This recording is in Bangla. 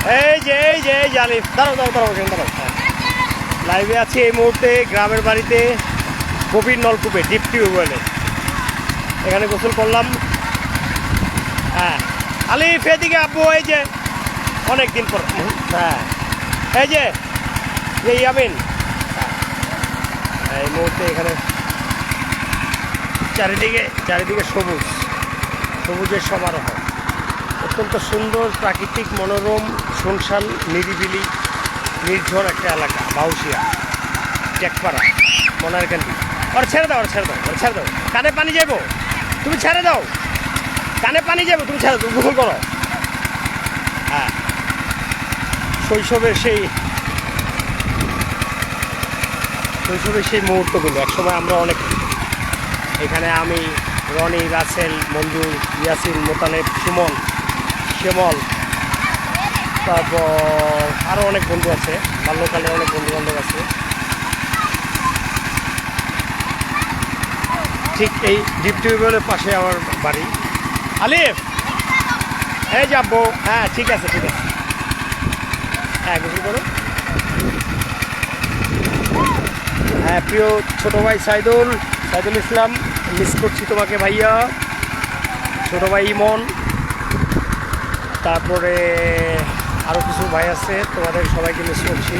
এই যে আলিফ, দাঁড়াও লাইভে আছি এই মুহূর্তে গ্রামের বাড়িতে, গভীর নলকূপে, ডিপ টিউবওয়েলে। এখানে গোসল করলাম। হ্যাঁ আলিফ এদিকে আব্বু, এই যে অনেকদিন পর। হ্যাঁ এই যে ইয়ামিন, এই মুহূর্তে এখানে চারিদিকে সবুজের সমারোহ। অত্যন্ত সুন্দর, প্রাকৃতিক, মনোরম, শুনশান, নিরিবিলি, নির্ঝর একটা এলাকা। বাউসিয়া, টেকপাড়া, মনারকান্দি। ওর ছেড়ে দাও। কানে পানি যাবো, তুমি ছেড়ে দাও। কানে পানি যাবো, তুমি ছেড়ে দাও, গোসল করো। হ্যাঁ শৈশবের সেই মুহূর্তগুলো। একসময় আমরা অনেক, এখানে আমি, রনি, রাসেল, মঞ্জু, ইয়াসিন, মোতালেব, সুমন, শ্যামল, তারপর আরও অনেক বন্ধু আছে, বাল্যকালে অনেক বন্ধু-বান্ধব আছে। ঠিক এই ডিপ টিউবওয়েলের পাশে আমার বাড়ি। আলিফ এই যাবো। হ্যাঁ ঠিক আছে। হ্যাঁ গোসল করো। হ্যাঁ প্রিয় ছোটো ভাই সাইদুল ইসলাম, মিস করছি তোমাকে ভাইয়া। ছোটো ভাই ইমন, তারপরে আরও কিছু ভাই আছে, তোমাদের সবাইকে মিস করছি।